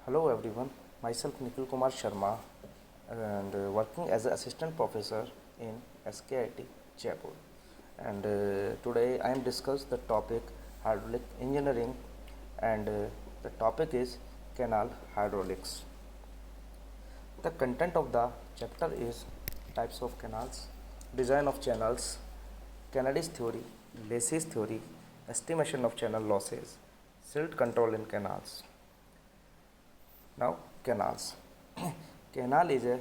Hello everyone, myself Nikhil Kumar Sharma and working as an assistant professor in SKIT Jaipur. And today I am discuss the topic hydraulic engineering and the topic is canal hydraulics. The content of the chapter is types of canals, design of channels, Kennedy's theory, Lacey's theory, estimation of channel losses, silt control in canals. Now, canals. Canal is a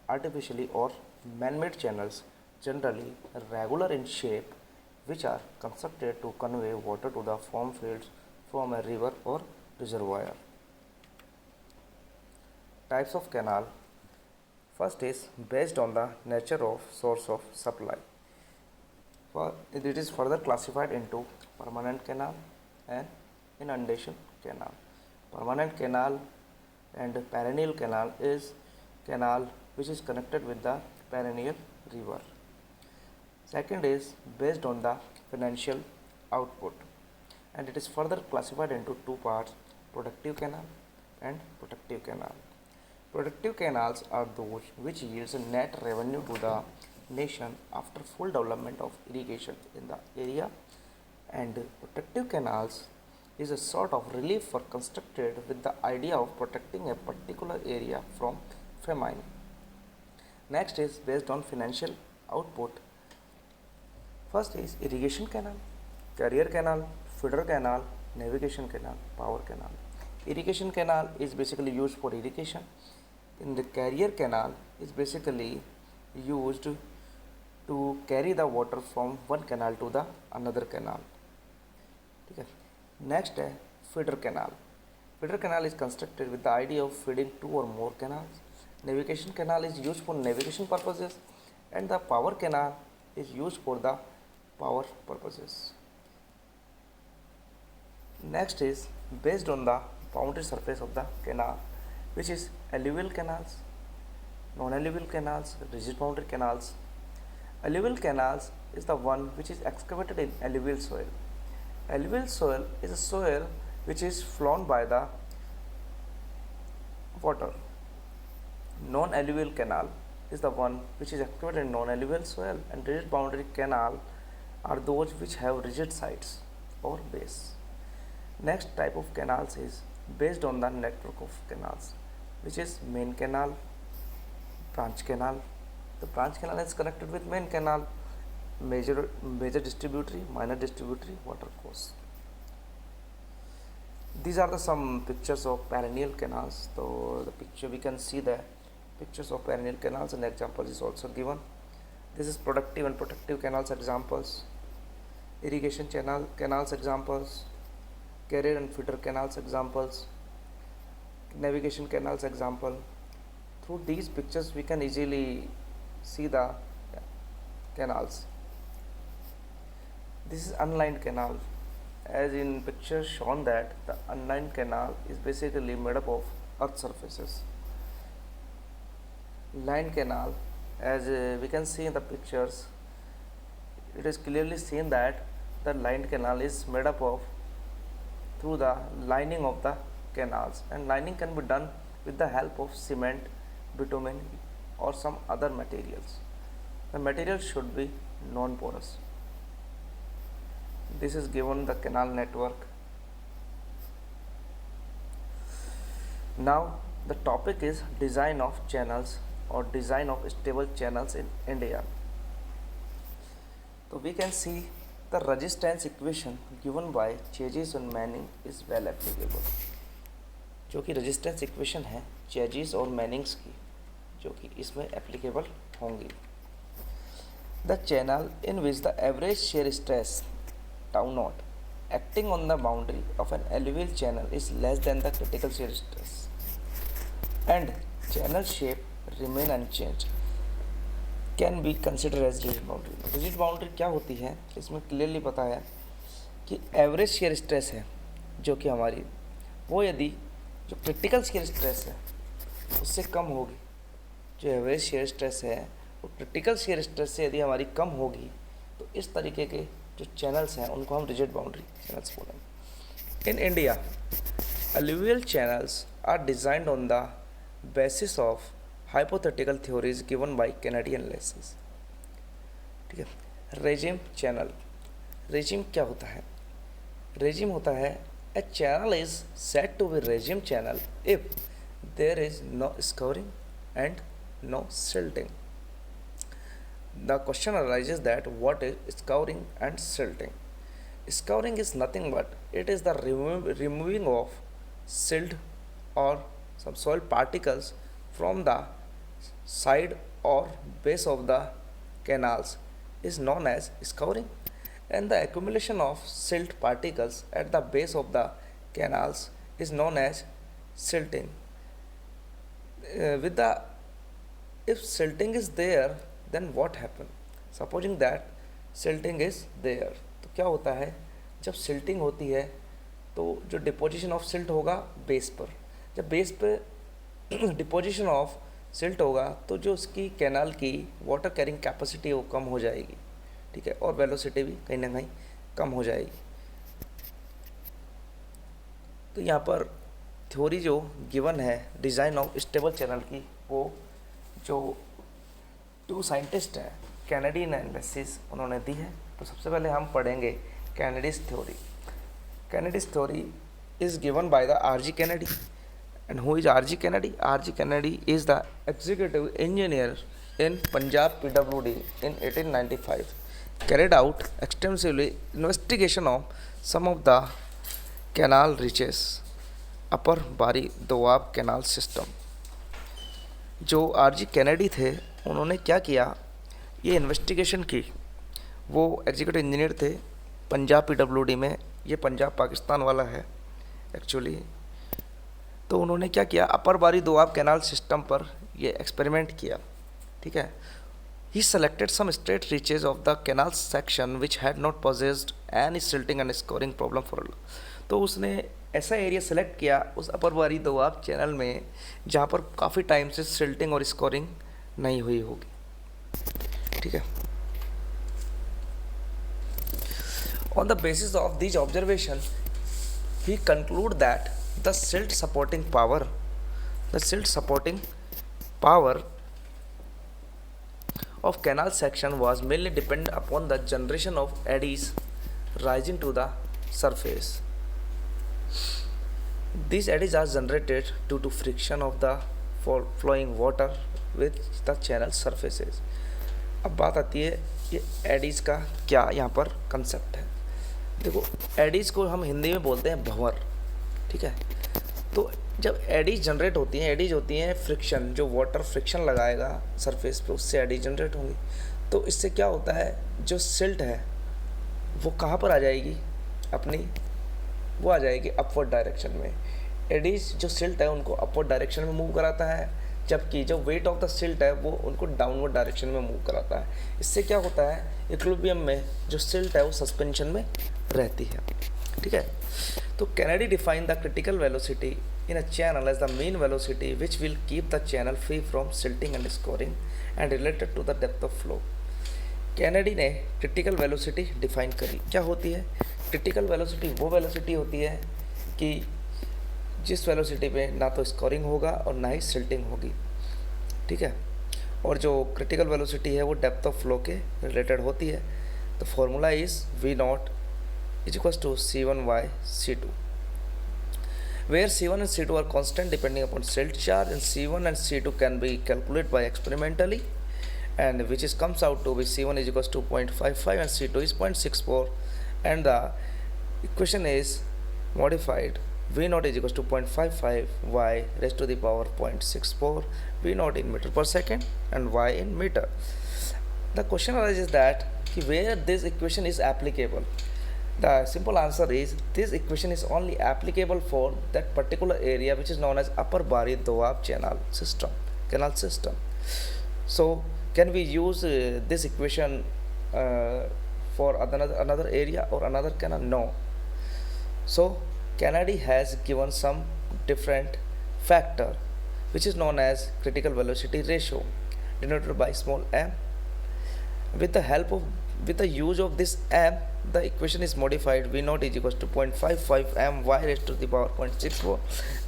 artificially or man-made channels, generally regular in shape, which are constructed to convey water to the farm fields from a river or reservoir. Types of canal. First is based on the nature of source of supply. It is further classified into permanent canal and inundation canal. Permanent canal and perennial canal is canal which is connected with the perennial river. Second is based on the financial output, and it is further classified into two parts: productive canal and protective canal. Productive canals are those which yields a net revenue to the nation after full development of irrigation in the area, and protective canals is a sort of relief for constructed with the idea of protecting a particular area from famine. Next is based on financial output. First is irrigation canal, carrier canal, feeder canal, navigation canal, power canal. Irrigation canal is basically used for irrigation. In the carrier canal is basically used to carry the water from one canal to the another canal. Okay. Next है feeder canal. Feeder canal is constructed with the idea of feeding two or more canals. Navigation canal is used for navigation purposes, and the power canal is used for the power purposes. Next is based on the boundary surface of the canal, which is alluvial canals, non-alluvial canals, rigid boundary canals. Alluvial canals is the one which is excavated in alluvial soil. Alluvial soil is a soil which is flown by the water. Non-alluvial canal is the one which is excavated in non-alluvial soil, and rigid boundary canal are those which have rigid sides or base. Next type of canals is based on the network of canals, which is main canal, branch canal. The branch canal is connected with main canal, major distributary, minor distributary, water course. These are the some pictures of perennial canals. So the picture we can see the pictures of perennial canals, and example is also given. This is productive and protective canals examples, irrigation canals examples, carrier and feeder canals examples, navigation canals example. Through these pictures we can easily see the canals. This is unlined canal. As in picture shown that the unlined canal is basically made up of earth surfaces. Lined canal, as we can see in the pictures, it is clearly seen that the lined canal is made up of through the lining of the canals, and lining can be done with the help of cement, bitumen or some other materials. The material should be non-porous. This is given the canal network. Now the topic is design of channels or design of stable channels in India. So we can see the resistance equation given by Chegis and Manning is well applicable. जो कि resistance equation है Chegis और Mannings की, जो कि इसमें applicable होंगी. The channel in which the average shear stress tau naught acting on the boundary of an alluvial channel is less than the critical shear stress, and channel shape remain unchanged can be considered as rigid boundary. Rigid boundary क्या होती है, इसमें clearly पता है कि average shear stress है जो कि हमारी, वो यदि जो क्रिटिकल शेयर स्ट्रेस है उससे कम होगी, जो एवरेज शेयर स्ट्रेस है वो क्रिटिकल शेयर स्ट्रेस से यदि हमारी कम होगी, तो इस तरीके के जो चैनल्स हैं उनको हम रिजिड बाउंड्री चैनल्स बोलेंगे. In India Alluvial channels are designed on the basis of hypothetical theories given by Kennedy analysis. ठीक है. Regime channel. रेजिम क्या होता है? रेजिम होता है a channel is said to be regime channel if there is no scouring and no silting. The question arises that what is scouring and silting? Scouring is nothing but it is the removing of silt or some soil particles from the side or base of the canals is known as scouring, and the accumulation of silt particles at the base of the canals is known as silting. With the if silting is there, then what happen? Supposing that silting is there, तो क्या होता है? जब silting होती है तो जो deposition of silt होगा बेस पर, जब बेस पे डिपोजिशन ऑफ सिल्ट होगा तो जो उसकी कैनाल की वाटर कैरिंग कैपेसिटी वो कम हो जाएगी. ठीक है, और वेलोसिटी भी कहीं ना कहीं कम हो जाएगी. तो यहाँ पर थ्योरी जो गिवन है डिज़ाइन ऑफ स्टेबल चैनल की, वो जो 2 साइंटिस्ट हैं कैनेडी एनालिसिस उन्होंने दी है. तो सबसे पहले हम पढ़ेंगे Kennedy's theory. Kennedy's theory is given by the R.G. Kennedy. And who is R.G. Kennedy? R.G. Kennedy is the executive engineer in Punjab PWD in 1895. Carried out extensively investigation of some of the canal reaches, upper Bari Doab canal system. जो R.G. Kennedy थे उन्होंने क्या किया, ये investigation की. वो executive engineer थे Punjab PWD में. ये पंजाब पाकिस्तान वाला है एक्चुअली. तो उन्होंने क्या किया, अपर बारी दोआब कैनाल सिस्टम पर ये एक्सपेरिमेंट किया. ठीक है. He selected some straight reaches of the canal section which had not possessed any silting and scouring problem for. तो उसने ऐसा एरिया सेलेक्ट किया उस अपर बारी दोआब चैनल में जहाँ पर काफ़ी टाइम से सिल्टिंग और स्कोरिंग नहीं हुई होगी. ठीक है. On the basis of these observations, he concluded that the silt supporting power of canal section was mainly dependent upon the generation of eddies rising to the surface. These eddies are generated due to friction of the flowing water with the channel surfaces. अब बात आती है ये Aedes का क्या यहाँ पर concept है. देखो, एडीज़ को हम हिंदी में बोलते हैं भंवर. ठीक है. तो जब एडीज जनरेट होती हैं, एडीज होती हैं फ्रिक्शन, जो वाटर फ्रिक्शन लगाएगा सरफेस पे उससे एडीज जनरेट होंगी. तो इससे क्या होता है, जो सिल्ट है वो कहाँ पर आ जाएगी अपनी, वो आ जाएगी अपवर्ड डायरेक्शन में. एडीज जो सिल्ट है उनको अपवर्ड डायरेक्शन में मूव कराता है, जबकि जो वेट ऑफ द सिल्ट है वो उनको डाउनवर्ड डायरेक्शन में मूव कराता है. इससे क्या होता है, इक्विलिब्रियम में जो सिल्ट है वो सस्पेंशन में रहती है. ठीक है. तो Kennedy define the critical velocity in a channel as the mean velocity which will keep the channel free from silting and scouring and related to the depth of flow. Kennedy ने critical velocity define करी. क्या होती है critical velocity? वो velocity होती है कि जिस वेलोसिटी पे ना तो स्कोरिंग होगा और ना ही सिल्टिंग होगी. ठीक है. और जो क्रिटिकल वेलोसिटी है वो डेप्थ ऑफ फ्लो के रिलेटेड होती है. तो formula is V0 is equals to C1 by C2, where C1 and C2 are constant depending upon silt charge, and C1 and C2 can be calculated by experimentally, and which is comes out to be C1 is equals to 0.55 and C2 is 0.64, and the equation is modified. V0 is equals to 0.55 y raised to the power 0.64, V0 in meter per second and y in meter. The question arises that where this equation is applicable. The simple answer is this equation is only applicable for that particular area which is known as Upper Bari Doab canal system. So can we use this equation for another area or another canal? No. So Kennedy has given some different factor which is known as critical velocity ratio, denoted by small m. With the help of with the use of this m, the equation is modified. V naught is equals to 0.55 m y raised to the power 0.64.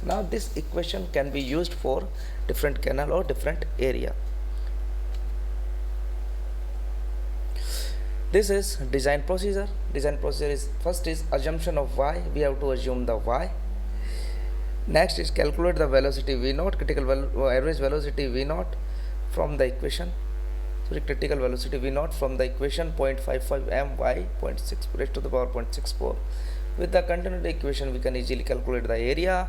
Now this equation can be used for different canal or different area. This is design procedure. Design procedure is, first is assumption of y. We have to assume the y. Next is calculate the velocity v naught, average velocity v naught from the equation. Critical velocity v naught from the equation 0.55 m y 0.6 raised to the power 0.64. With the continuity equation, we can easily calculate the area.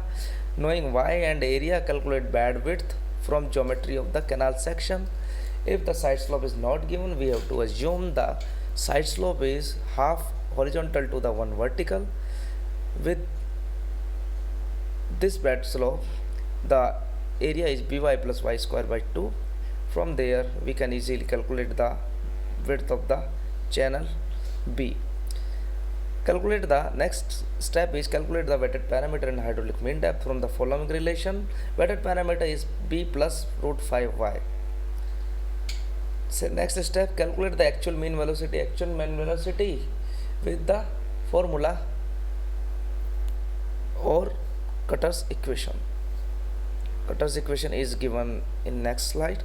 Knowing y and area, calculate bandwidth from geometry of the canal section. If the side slope is not given, we have to assume the side slope is half horizontal to the one vertical. With this bed slope, the area is by plus y square by 2. From there we can easily calculate the width of the channel B. Calculate the next step is calculate the wetted parameter and hydraulic mean depth from the following relation. Wetted parameter is B plus root 5y. So next step, calculate the actual mean velocity. Actual mean velocity with the formula or Cutter's equation. Cutter's equation is given in next slide.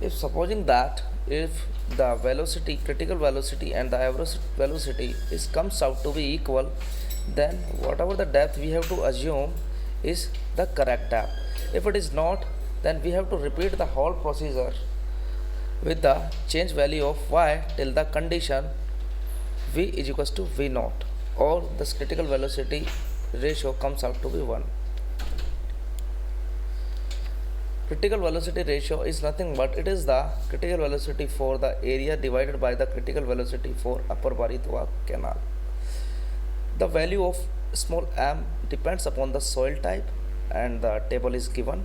If supposing that if the velocity, critical velocity and the average velocity is comes out to be equal, then whatever the depth we have to assume is the correct depth. If it is not, then we have to repeat the whole procedure with the change value of y till the condition v is equals to v naught, or this critical velocity ratio comes out to be 1. Critical velocity ratio is nothing but it is the critical velocity for the area divided by the critical velocity for Upper Baritwa canal. The value of small m depends upon the soil type, and the table is given.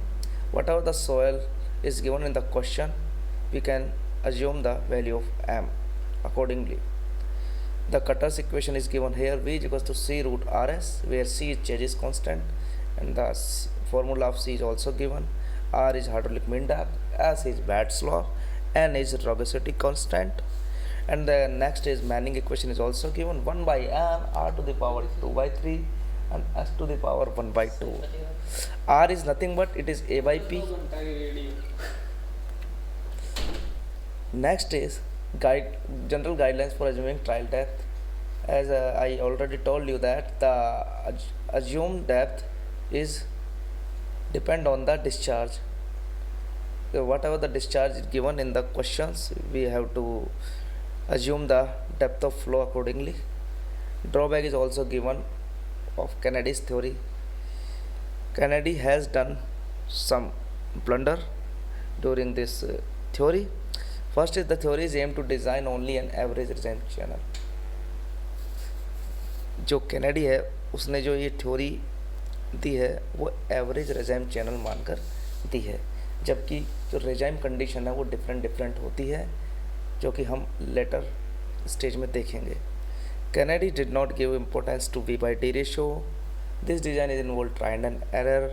Whatever the soil is given in the question, we can assume the value of m accordingly. The Cutter's equation is given here. V is equals to c root rs, where c is changes constant, and the formula of c is also given. R is hydraulic mean depth, S is bed slope, N is rugosity constant, and the next is Manning equation is also given. 1 by n, r to the power 2 by 3, and s to the power 1 by 2. R is nothing but it is a by p. Next is general guidelines for assuming trial depth. As I already told you that the assumed depth is depend on the discharge. So whatever the discharge is given in the questions, we have to assume the depth of flow accordingly. Drawback is also given of Kennedy's theory. Kennedy has done some blunder during this theory. First is the theory is aimed to design only an average regime channel. जो Kennedy है उसने जो ये theory दी है वो average regime channel मानकर दी है, जबकि जो रेजाइम कंडीशन है वो डिफरेंट होती है, जो कि हम लेटर स्टेज में देखेंगे. Kennedy did not give importance to V by D ratio. This design is involve trial and error.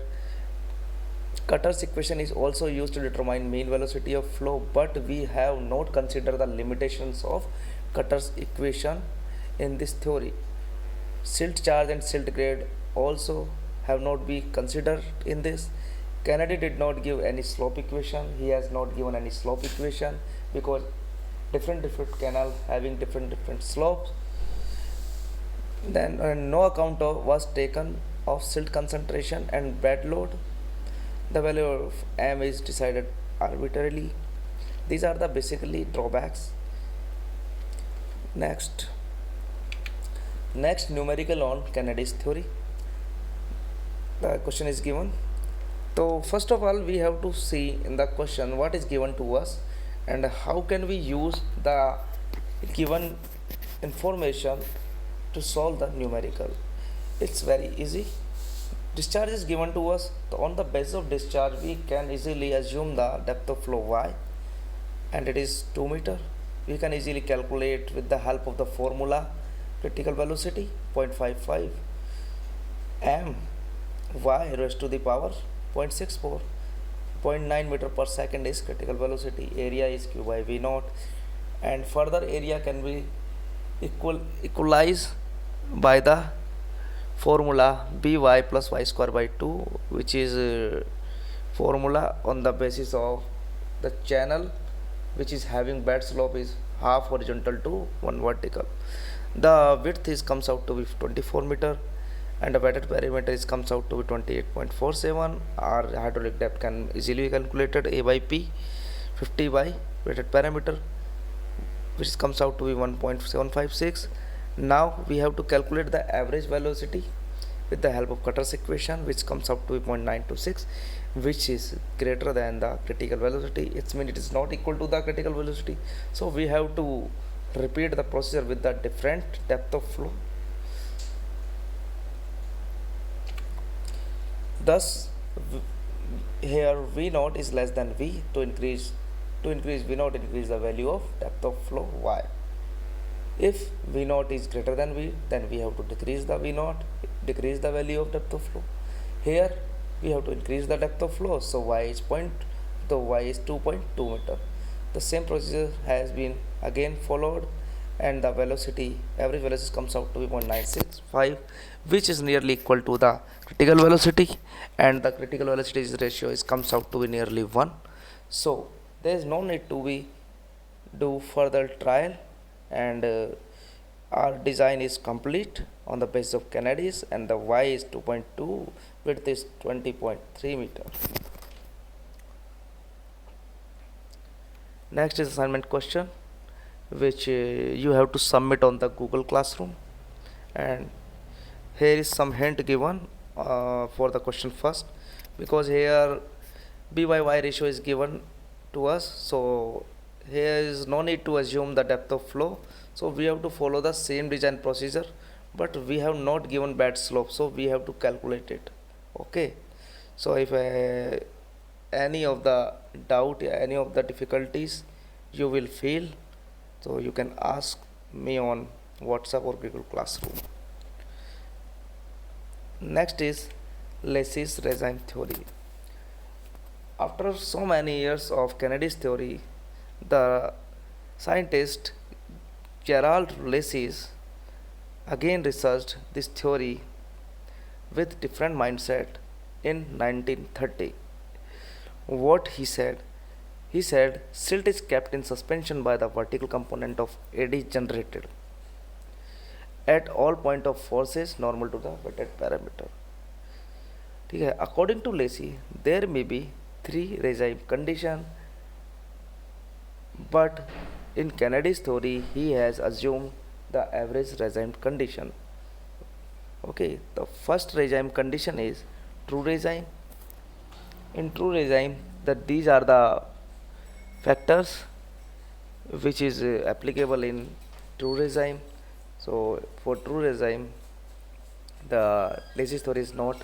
Cutter's equation is also used to determine mean velocity of flow, but we have not considered the limitations of Cutter's equation in this theory. Silt charge and silt grade also have not been considered in this. Kennedy did not give any slope equation. He has not given any slope equation because different canal having different slopes. Then no account was taken of silt concentration and bed load. The value of m is decided arbitrarily. These are the basically drawbacks. Next numerical on Kennedy's theory. The question is given. So first of all, we have to see in the question what is given to us and how can we use the given information to solve the numerical. It's very easy. Discharge is given to us. So on the basis of discharge, we can easily assume the depth of flow y, and it is 2 meter. We can easily calculate with the help of the formula critical velocity 0.55 m y raised to the power 0.64. 0.9 meter per second is critical velocity. Area is q by v naught. and further area can be equalized by the formula by plus y square by 2, which is formula on the basis of the channel which is having bed slope is half horizontal to 1 vertical. The width is comes out to be 24 meter, and the wetted perimeter is comes out to be 28.47. Our hydraulic depth can easily be calculated a by p 50 by wetted perimeter, which comes out to be 1.756. Now we have to calculate the average velocity with the help of Cutter's equation, which comes out to be 0.926, which is greater than the critical velocity. It means it is not equal to the critical velocity, so we have to repeat the procedure with the different depth of flow. Thus here v naught is less than v. To increase v naught, increase the value of depth of flow y. If v naught is greater than v, then we have to decrease the v naught, decrease the value of depth of flow. Here we have to increase the depth of flow, so y is 2.2 meter. The same procedure has been again followed, and the velocity, average velocity comes out to be 0.965, which is nearly equal to the critical velocity, and the critical velocity ratio is comes out to be nearly 1. So there is no need to be do further trial, and our design is complete on the basis of Kennedy's, and the y is 2.2, width is 20.3 meter. Next is assignment question, which you have to submit on the Google Classroom, and here is some hint given for the question first, because here b by y ratio is given to us, so here is no need to assume the depth of flow, so we have to follow the same design procedure, but we have not given bed slope, so we have to calculate it. Okay, so if any of the doubt, any of the difficulties you will feel, so you can ask me on WhatsApp or Google Classroom. Next is Lacy's regime theory. After so many years of Kennedy's theory, the scientist Gerald Lacy's again researched this theory with different mindset in 1930. What he said? He said silt is kept in suspension by the vertical component of eddy generated at all point of forces normal to the wetted parameter. ठीक है, according to Lacy, there may be 3 regime condition, but in Kennedy's theory he has assumed the average regime condition. Okay, the first regime condition is true regime. In true regime, that these are the factors which is applicable in true regime. So for true regime, the Lacy's theory is not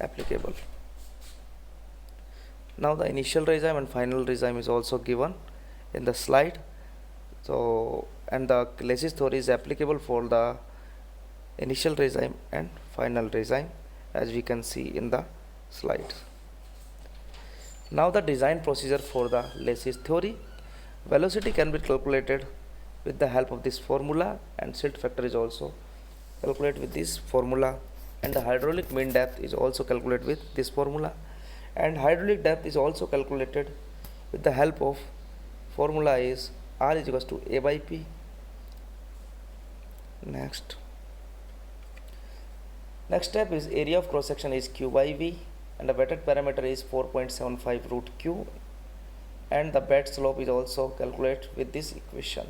applicable. Now the initial regime and final regime is also given in the slide. So, and the Lacy's theory is applicable for the initial regime and final regime, as we can see in the slide. Now the design procedure for the Lacy's theory. Velocity can be calculated with the help of this formula, and silt factor is also calculated with this formula, and the hydraulic mean depth is also calculated with this formula, and hydraulic depth is also calculated with the help of formula is R is equals to A by P. Next step is area of cross section is Q by V, and the wetted parameter is 4.75 root Q, and the bed slope is also calculated with this equation.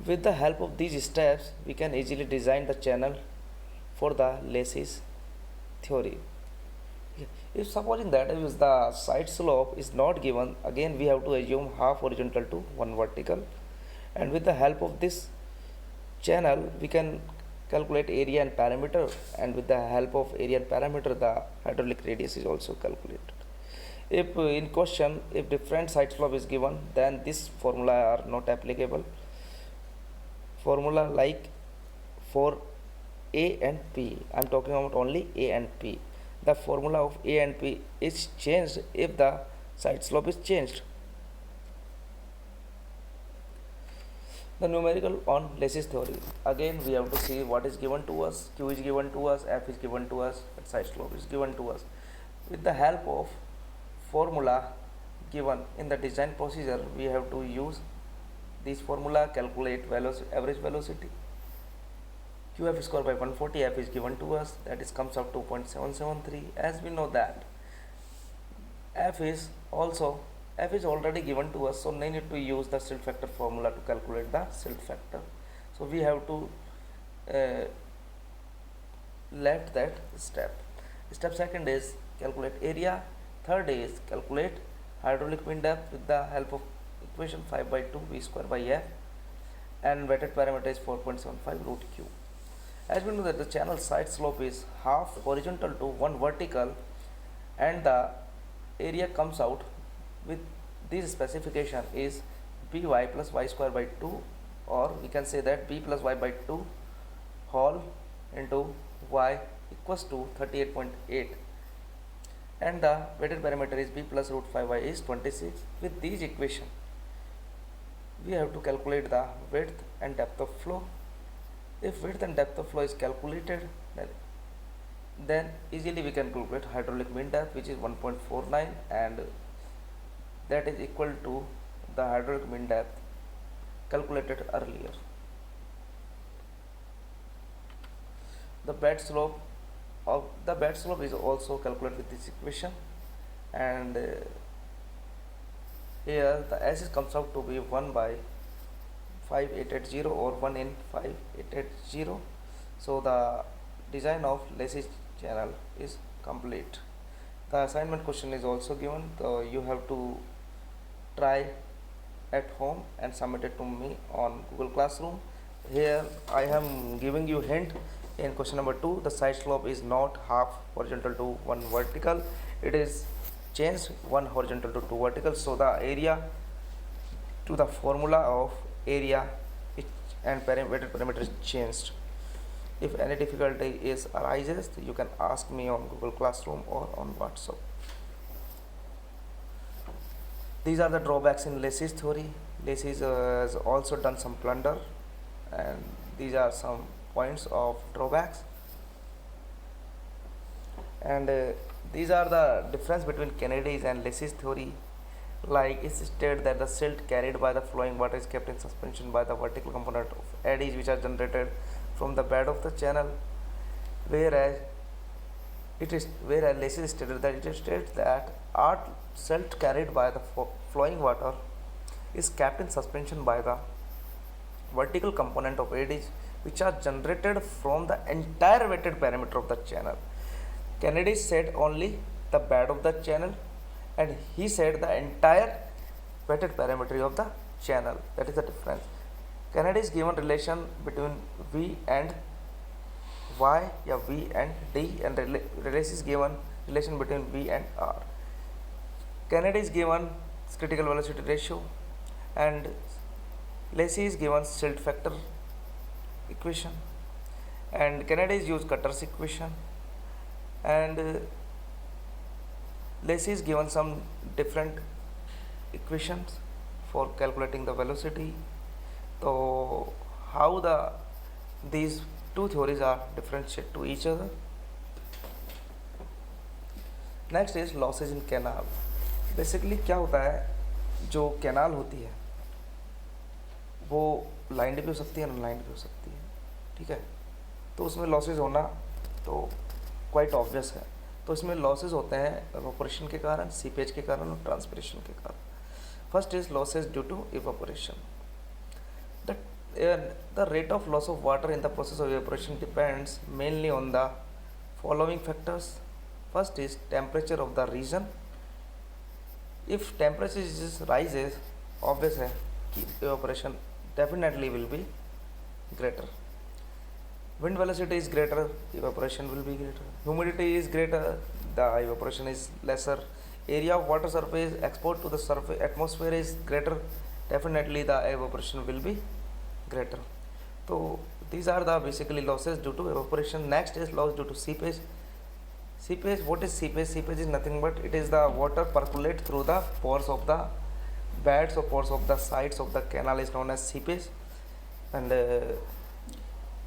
With the help of these steps, we can easily design the channel for the Lacy's theory. If supposing that if the side slope is not given, again we have to assume half horizontal to 1 vertical, and with the help of this channel we can calculate area and parameter, and with the help of area and parameter the hydraulic radius is also calculated. If in question if different side slope is given, then this formula are not applicable. Formula like for A and P, I am talking about only A and P. The formula of A and P is changed if the side slope is changed. The numerical on Lacy's theory. Again, we have to see what is given to us. Q is given to us, F is given to us, and side slope is given to us. With the help of formula given in the design procedure, we have to use this formula, calculate average velocity. QF square by 140, F is given to us, that is comes out 2.773. As we know that F is already given to us, so no need to use the silt factor formula to calculate the silt factor. So we have to left that step. Step second is calculate area. Third is calculate hydraulic wind depth with the help of equation 5 by 2 V square by F, and weighted parameter is 4.75 root Q. As we know that the channel side slope is half horizontal to 1 vertical, and the area comes out with this specification is by plus y square by 2, or we can say that b plus y by 2 whole into y equals to 38.8, and the weighted parameter is b plus root 5y is 26. With these equation we have to calculate the width and depth of flow. If width and depth of flow is calculated, then easily we can calculate hydraulic wind depth, which is 1.49, and that is equal to the hydraulic wind depth calculated earlier. The bed slope is also calculated with this equation, and here the S comes out to be 1 by 5880 or 1 in 5880. So the design of Lacy's channel is complete. The assignment question is also given, so you have to try at home and submit it to me on Google Classroom. Here I am giving you hint in question number 2. The side slope is not half horizontal to 1 vertical, it is changed 1 horizontal to 2 vertical. So the area to the formula of area and weighted parameter is changed. If any difficulty arises, you can ask me on Google Classroom or on WhatsApp. These are the drawbacks in Lacy's theory. Lacy has also done some blunder, and these are some points of drawbacks. And these are the difference between Kennedy's and Lacy's theory. Like it's stated that the silt carried by the flowing water is kept in suspension by the vertical component of eddies which are generated from the bed of the channel, whereas Lacy stated that silt carried by the flowing water is kept in suspension by the vertical component of eddies which are generated from the entire weighted parameter of the channel. Kennedy said only the bed of the channel, and he said the entire weighted parameter of the channel. That is the difference. Kennedy is given relation between V and Y, V and D, and Lacy is given relation between V and R. Kennedy is given critical velocity ratio, and Lacy is given silt factor equation, and Kennedy is used Cutter's equation, and Lacy is given some different equations for calculating the velocity. So how these two theories are differentiated to each other. Next is losses in canal. Basically क्या होता है, जो canal होती है वो lined भी हो सकती है, अनलाइंड भी हो सकती है, ठीक है. तो उसमें लॉसेज होना तो क्वाइट ऑब्वियस है. तो इसमें लॉसेज होते हैं इवापोरेशन के कारण, सीपेज के कारण और ट्रांसपिरेशन के कारण. First is losses due to evaporation. The rate of loss of water in the process of evaporation depends mainly on the following factors. First is temperature of the region. If temperature rises, obvious है कि evaporation definitely will be greater. Wind velocity is greater, evaporation will be greater. Humidity is greater, the evaporation is lesser. Area of water surface exposed to the surface atmosphere is greater, definitely the evaporation will be greater. So these are the basically losses due to evaporation. Next is loss due to seepage. Seepage, what is seepage? Seepage is nothing but it is the water percolate through the pores of the beds or pores of the sides of the canal is known as seepage. and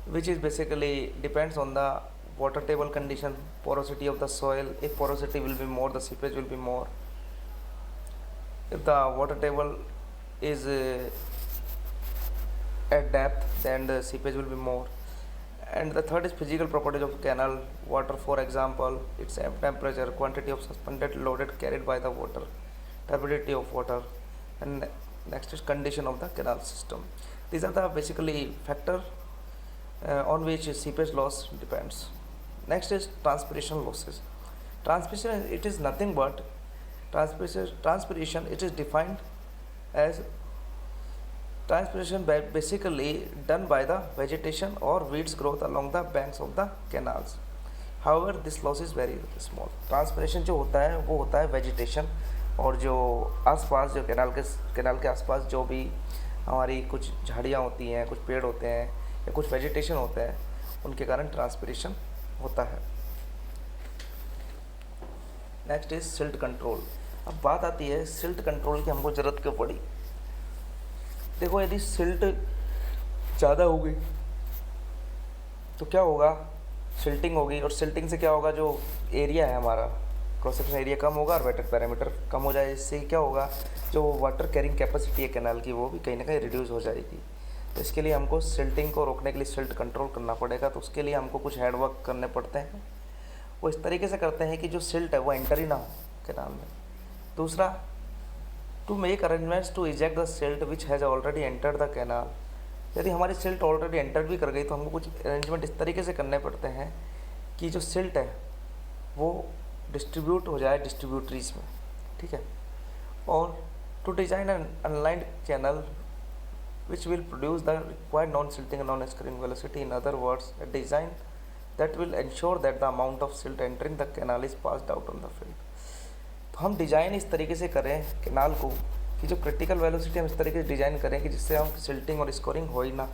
which is basically depends on the water table condition, porosity of the soil. If porosity will be more, the seepage will be more. If the water table is at depth, then the seepage will be more. And the third is physical properties of canal water. For example, its temperature, quantity of suspended loaded carried by the water, turbidity of water, and next is condition of the canal system. These are the basically factor on which seepage loss depends. Next is transpiration losses. Transpiration, it is nothing but transpiration. It is defined as transpiration basically done by the vegetation or weeds growth along the banks of the canals. However, this loss is very small. Transpiration जो होता है वो होता है vegetation, और जो आसपास जो कैनाल के आसपास जो भी हमारी कुछ झाड़ियाँ होती हैं, कुछ पेड़ होते हैं या कुछ वेजिटेशन होते हैं, उनके कारण ट्रांसपिरेशन होता है. Next is silt control. अब बात आती है सिल्ट कंट्रोल की हमको ज़रूरत क्यों पड़ी. देखो, यदि सिल्ट ज़्यादा होगी तो क्या होगा, सिल्टिंग होगी, और सिल्टिंग से क्या होगा, जो एरिया है हमारा क्रॉस सेक्शन एरिया कम होगा और वेटर पैरामीटर कम हो जाए. इससे क्या होगा, जो वाटर कैरिंग कैपेसिटी है कैनाल की वो भी कहीं ना कहीं रिड्यूस हो जाएगी. तो इसके लिए हमको सिल्टिंग को रोकने के लिए सिल्ट कंट्रोल करना पड़ेगा. तो उसके लिए हमको कुछ हैंड वर्क करने पड़ते हैं. वो इस तरीके से करते हैं कि जो सिल्ट है वो एंटर ही ना हो कैनाल में. दूसरा, to make arrangements to eject the silt which has already entered the canal. यदि हमारी सिल्ट ऑलरेडी एंटर भी कर गई तो हमको कुछ अरेंजमेंट इस तरीके से करने पड़ते हैं कि जो सिल्ट है वो डिस्ट्रीब्यूट हो जाए डिस्ट्रीब्यूटरीज में. ठीक है. और to design an unlined channel which will produce the required non-silting and non-escurring velocity. In other words, a design that will ensure that the amount of silt entering the canal is passed out on the field. तो हम design इस तरीके से करें canal को कि जो critical velocity हम इस तरीके से डिज़ाइन करें कि जिससे हम सिल्टिंग और स्कोरिंग हो ही ना.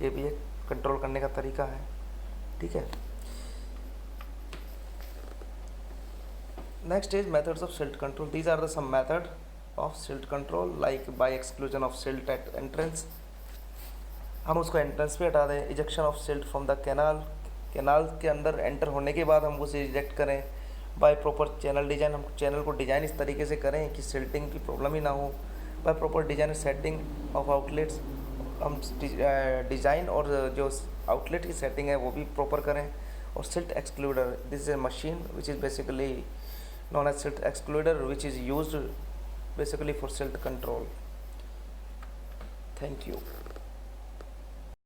ये भी एक कंट्रोल करने का तरीका है. ठीक है. Next is methods of silt control. These are the some method of silt control, like by exclusion of silt at entrance. हम उसको एंट्रेंस पे हटा दें. Ejection of silt from the canal के अंदर एंटर होने के बाद हम उसे इजेक्ट करें. बाय प्रॉपर चैनल डिज़ाइन, हम चैनल को डिज़ाइन इस तरीके से करें कि सिल्टिंग की प्रॉब्लम ही ना हो. By proper design setting of outlets, हम डिज़ाइन और जो आउटलेट की सेटिंग है वो भी प्रॉपर करें. और silt excluder, this is a machine which is basically known as silt excluder, which is used basically for silt control. Thank you.